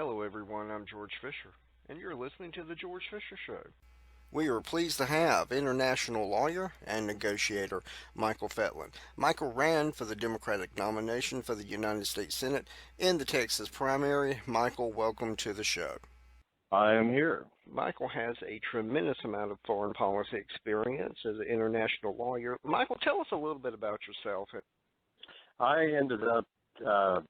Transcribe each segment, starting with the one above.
Hello, everyone. I'm George Fisher, and you're listening to The George Fisher Show. We are pleased to have international lawyer and negotiator Michael Fjetland. Michael ran for the Democratic nomination for the United States Senate in the Texas primary. Michael, welcome to the show. I am here. Michael has a tremendous amount of foreign policy experience as an international lawyer. Michael, tell us a little bit about yourself. I ended up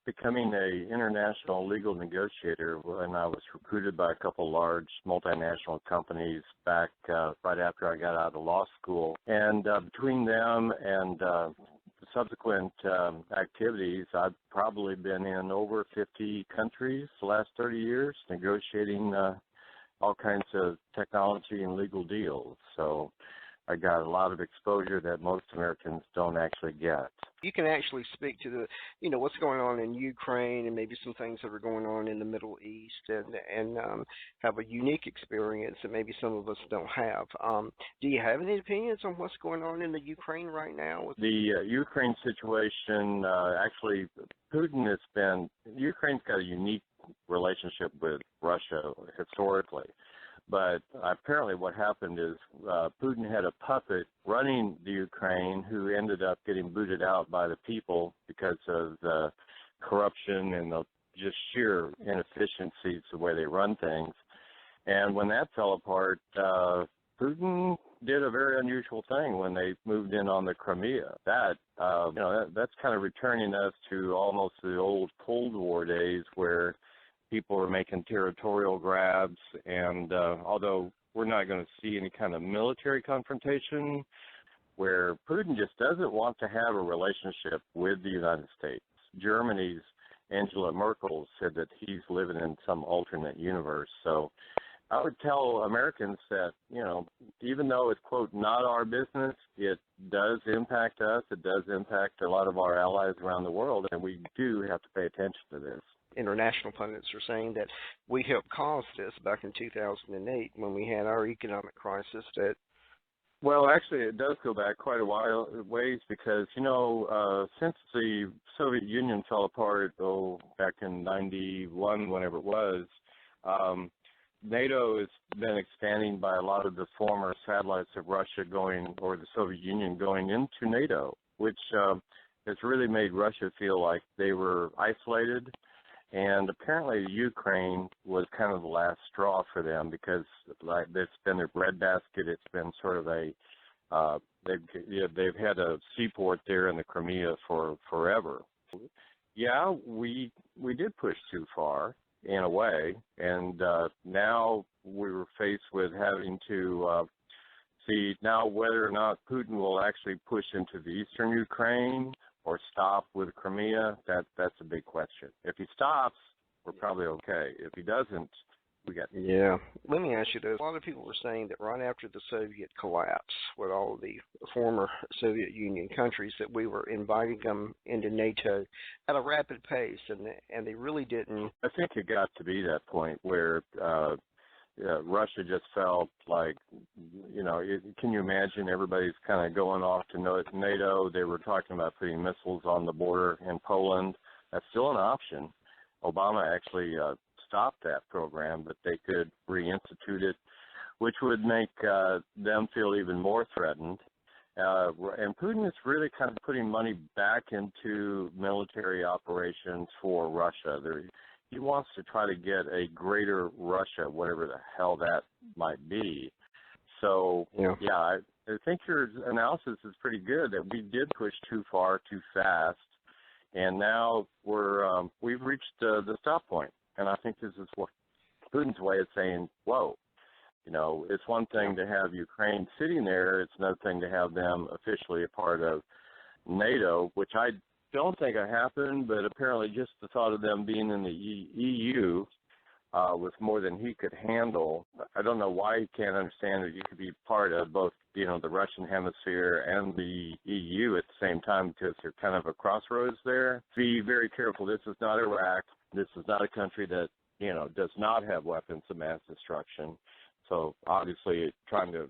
becoming an international legal negotiator when I was recruited by a couple large multinational companies back right after I got out of law school. And between them and subsequent activities, I've probably been in over 50 countries the last 30 years negotiating all kinds of technology and legal deals. So I got a lot of exposure that most Americans don't actually get. You can actually speak to what's going on in Ukraine and maybe some things that are going on in the Middle East and have a unique experience that maybe some of us don't have. Do you have any opinions on what's going on in the Ukraine right now? The Ukraine situation, actually, Ukraine's got a unique relationship with Russia historically. But apparently what happened is Putin had a puppet running the Ukraine who ended up getting booted out by the people because of the corruption and the just sheer inefficiencies the way they run things. And when that fell apart, Putin did a very unusual thing when they moved in on the Crimea. That's kind of returning us to almost the old Cold War days where people were making territorial grabs, and although we're not going to see any kind of military confrontation, where Putin just doesn't want to have a relationship with the United States. Germany's Angela Merkel said that he's living in some alternate universe. So I would tell Americans that, even though it's, quote, not our business, it does impact us. It does impact a lot of our allies around the world, and we do have to pay attention to this. International pundits are saying that we helped cause this back in 2008 when we had our economic crisis. Well, actually, it does go back quite a ways because, since the Soviet Union fell apart, back in 91, whenever it was, NATO has been expanding by a lot of the former satellites of Russia or the Soviet Union going into NATO, which has really made Russia feel like they were isolated. And apparently Ukraine was kind of the last straw for them because it's been their breadbasket. It's been sort of they've had a seaport there in the Crimea for forever. Yeah, we did push too far in a way, and now we were faced with having to see now whether or not Putin will actually push into the eastern Ukraine or stop with Crimea. That's a big question. If he stops, we're probably okay. If he doesn't, we got... Yeah. Let me ask you this. A lot of people were saying that right after the Soviet collapse with all of the former Soviet Union countries that we were inviting them into NATO at a rapid pace, and they really didn't. I think it got to be that point where Russia just felt like, can you imagine everybody's kind of going off to NATO? They were talking about putting missiles on the border in Poland. That's still an option. Obama actually stopped that program, but they could reinstitute it, which would make them feel even more threatened. And Putin is really kind of putting money back into military operations for Russia. He wants to try to get a greater Russia, whatever the hell that might be. So, I think your analysis is pretty good that we did push too far, too fast, and now we've reached the stop point. And I think this is what Putin's way of saying, whoa, it's one thing to have Ukraine sitting there. It's another thing to have them officially a part of NATO, which I don't think it happened, but apparently just the thought of them being in the EU was more than he could handle. I don't know why he can't understand that you could be part of both, the Russian hemisphere and the EU at the same time because they're kind of a crossroads there. Be very careful. This is not Iraq. This is not a country that, does not have weapons of mass destruction. So obviously trying to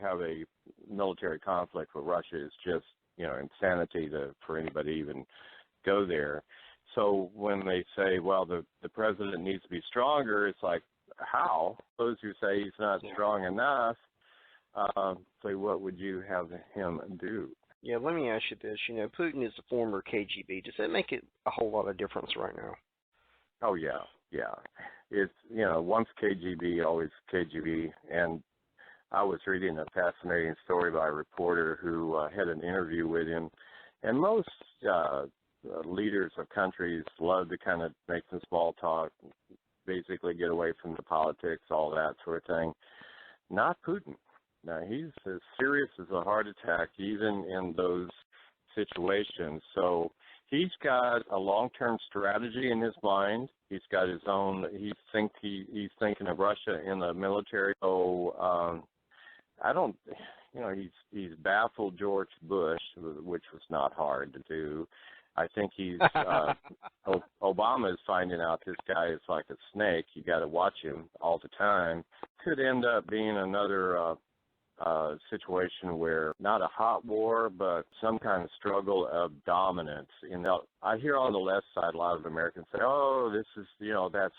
have a military conflict with Russia is just, insanity for anybody to even go there. So when they say, well, the president needs to be stronger, it's like, how? Those who say he's not strong enough, say, what would you have him do? Yeah, let me ask you this. Putin is a former KGB. Does that make it a whole lot of difference right now? Oh, yeah, yeah. It's, once KGB, always KGB. And I was reading a fascinating story by a reporter who had an interview with him. And most leaders of countries love to kind of make some small talk, basically get away from the politics, all that sort of thing. Not Putin. Now, he's as serious as a heart attack, even in those situations. So he's got a long-term strategy in his mind. He's got his own. He's thinking of Russia in the military. So I don't. He's baffled George Bush, which was not hard to do. I think Obama is finding out this guy is like a snake. You got to watch him all the time. Could end up being another situation where not a hot war, but some kind of struggle of dominance. I hear on the left side a lot of Americans say, "Oh, this is that's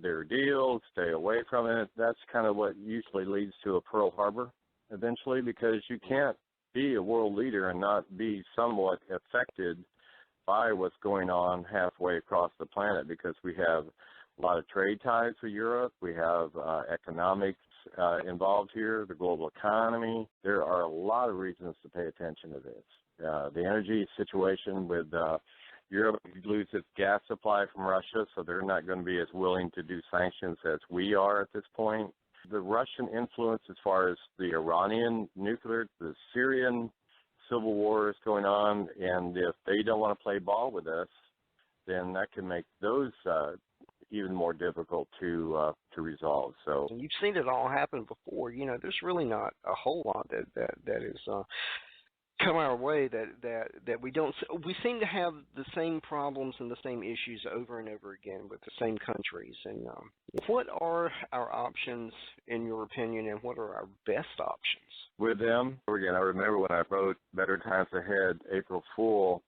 their deal. Stay away from it." That's kind of what usually leads to a Pearl Harbor eventually, because you can't be a world leader and not be somewhat affected by what's going on halfway across the planet, because we have a lot of trade ties with Europe. We have economics involved here, the global economy. There are a lot of reasons to pay attention to this. The energy situation with Europe loses its gas supply from Russia, so they're not going to be as willing to do sanctions as we are at this point. The Russian influence as far as the Iranian nuclear, the Syrian civil war is going on, and if they don't want to play ball with us, then that can make those even more difficult to resolve. So you've seen it all happen before. There's really not a whole lot that is come our way that we don't. We seem to have the same problems and the same issues over and over again with the same countries. And what are our options, in your opinion, and what are our best options with them? Again, I remember when I wrote Better Times Ahead, April Fool.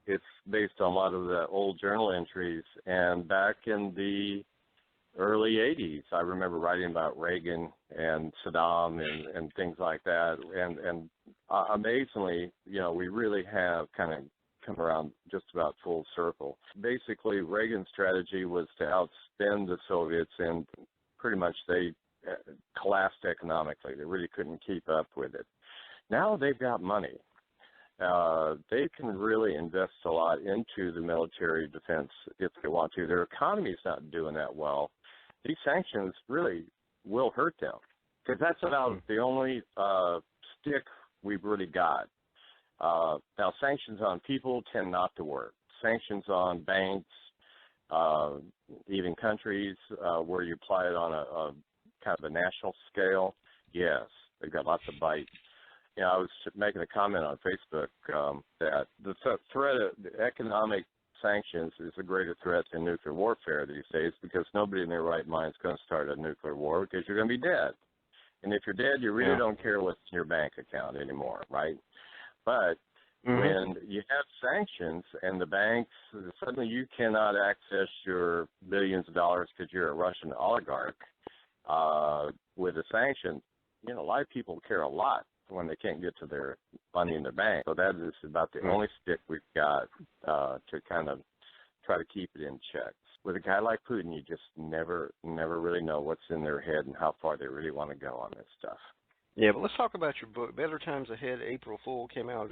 It's based on a lot of the old journal entries, and back in the early 80s, I remember writing about Reagan and Saddam and things like that, and amazingly, we really have kind of come around just about full circle. Basically, Reagan's strategy was to outspend the Soviets, and pretty much they collapsed economically. They really couldn't keep up with it. Now they've got money. They can really invest a lot into the military defense if they want to. Their economy is not doing that well. These sanctions really will hurt them, because that's about the only stick we've really got. Now, sanctions on people tend not to work. Sanctions on banks, even countries where you apply it on a kind of a national scale, yes, they've got lots of bite. I was making a comment on Facebook that the threat of economic sanctions is a greater threat than nuclear warfare these days, because nobody in their right mind is going to start a nuclear war, because you're going to be dead. And if you're dead, you really don't care what's in your bank account anymore, right? But when you have sanctions and the banks, suddenly you cannot access your billions of dollars because you're a Russian oligarch with a sanction. A lot of people care a lot when they can't get to their money in their bank. So that is about the only stick we've got to kind of try to keep it in check. With a guy like Putin, you just never really know what's in their head and how far they really want to go on this stuff. Yeah, but let's talk about your book, Better Times Ahead. April Fool came out,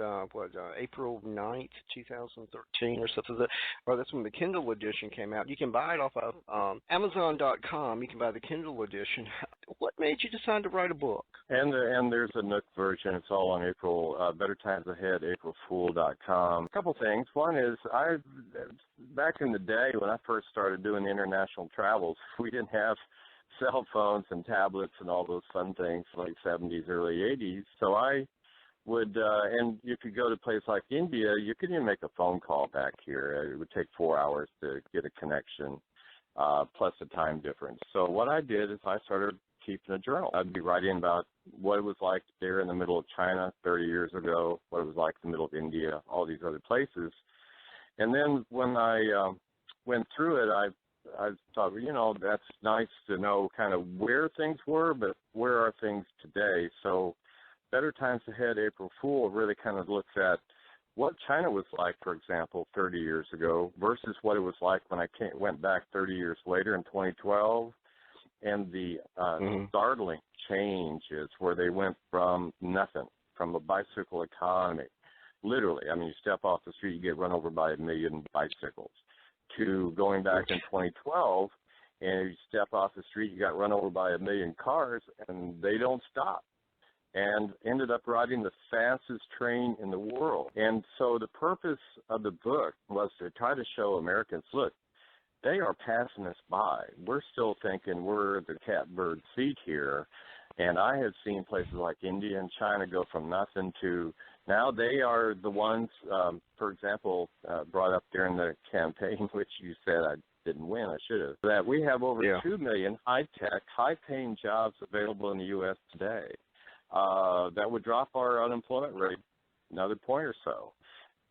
April 9th, 2013 or something. Or that's when the Kindle edition came out. You can buy it off of Amazon.com. You can buy the Kindle edition. What made you decide to write a book? And there's a Nook version. It's all on Better Times Ahead, aprilfool.com. A couple things. One is, back in the day when I first started doing international travels, we didn't have cell phones and tablets and all those fun things like 70s, early 80s. So I would, and you could go to a place like India, you could even make a phone call back here. It would take 4 hours to get a connection, plus the time difference. So what I did is I started keeping a journal. I'd be writing about what it was like there in the middle of China 30 years ago, what it was like in the middle of India, all these other places. And then when I went through it, I thought, that's nice to know kind of where things were, but where are things today? So Better Times Ahead, April Fool really kind of looks at what China was like, for example, 30 years ago versus what it was like when I went back 30 years later in 2012, and the startling changes where they went from nothing, from a bicycle economy, literally. I mean, you step off the street, you get run over by 1 million bicycles, to going back in 2012, and you step off the street, you got run over by 1 million cars, and they don't stop, and ended up riding the fastest train in the world. And so the purpose of the book was to try to show Americans, look, they are passing us by. We're still thinking we're the catbird seat here. And I have seen places like India and China go from nothing to now they are the ones, for example, brought up during the campaign, which you said I didn't win, I should have, that we have over 2 million high-tech, high-paying jobs available in the U.S. today. That would drop our unemployment rate another point or so.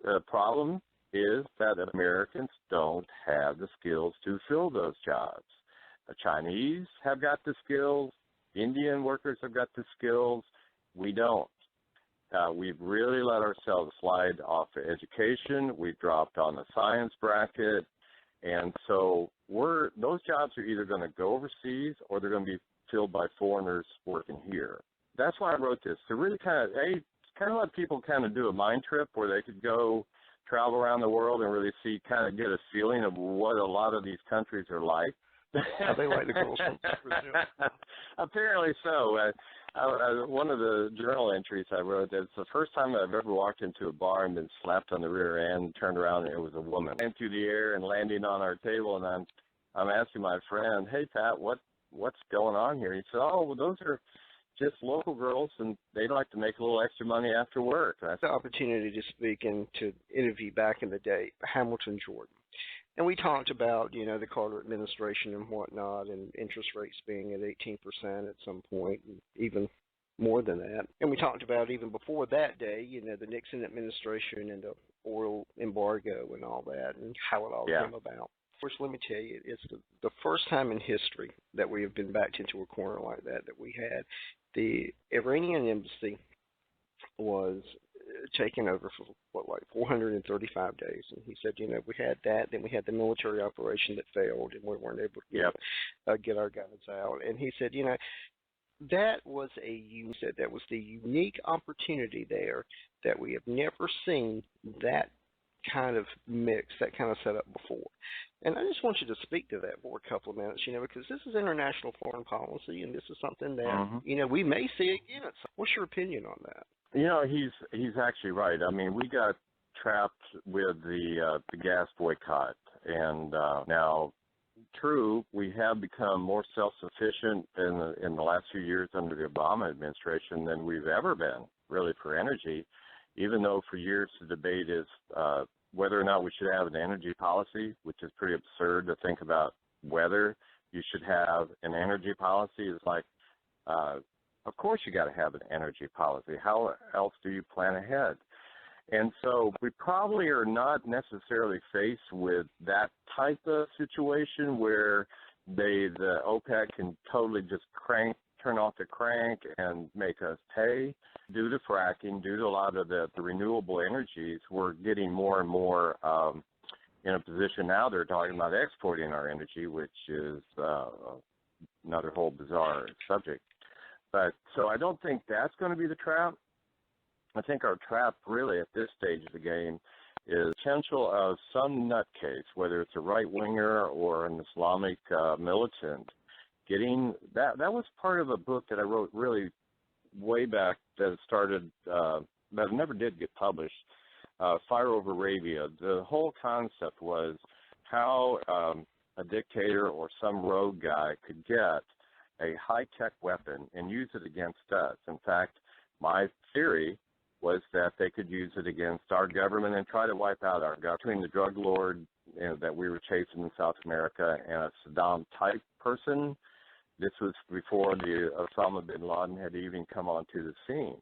The problem is that Americans don't have the skills to fill those jobs. The Chinese have got the skills. Indian workers have got the skills. We don't. We've really let ourselves slide off of education. We've dropped on the science bracket. And so those jobs are either going to go overseas or they're going to be filled by foreigners working here. That's why I wrote this, to really kind of let people kind of do a mind trip where they could go travel around the world and really kind of get a feeling of what a lot of these countries are like. How they like the girls from Brazil. Apparently so. One of the journal entries I wrote, that it's the first time I've ever walked into a bar and been slapped on the rear end, turned around, and it was a woman. Came through the air and landing on our table, and I'm asking my friend, hey, Pat, what's going on here? He said, oh, well, those are just local girls, and they like to make a little extra money after work. I had the opportunity to speak and to interview back in the day Hamilton Jordan. And we talked about, the Carter administration and whatnot, and interest rates being at 18% at some point, and even more than that. And we talked about even before that day, the Nixon administration and the oil embargo and all that, and how it all came about. Of course, let me tell you, it's the first time in history that we have been backed into a corner like that we had. The Iranian embassy was taken over for, 435 days. And he said, we had that, then we had the military operation that failed, and we weren't able to get our guys out. And he said, that was the unique opportunity there that we have never seen that kind of mix, that kind of setup before. And I just want you to speak to that for a couple of minutes, because this is international foreign policy, and this is something that, we may see again. What's your opinion on that? He's actually right. I mean, we got trapped with the gas boycott, and now, true, we have become more self-sufficient in the last few years under the Obama administration than we've ever been, really, for energy, even though for years the debate is whether or not we should have an energy policy, which is pretty absurd to think about whether you should have an energy policy. It's like, of course you got to have an energy policy. How else do you plan ahead? And so we probably are not necessarily faced with that type of situation where the OPEC can totally just turn off the crank and make us pay. Due to fracking, due to a lot of the renewable energies, we're getting more and more in a position now they're talking about exporting our energy, which is another whole bizarre subject. But so I don't think that's going to be the trap. I think our trap really at this stage of the game is potential of some nutcase, whether it's a right-winger or an Islamic militant, getting that. That was part of a book that I wrote really way back that started, that never did get published, Fire Over Arabia. The whole concept was how a dictator or some rogue guy could get a high-tech weapon and use it against us. In fact, my theory was that they could use it against our government and try to wipe out our government. Between the drug lord that we were chasing in South America and a Saddam-type person, this was before the Osama bin Laden had even come onto the scene.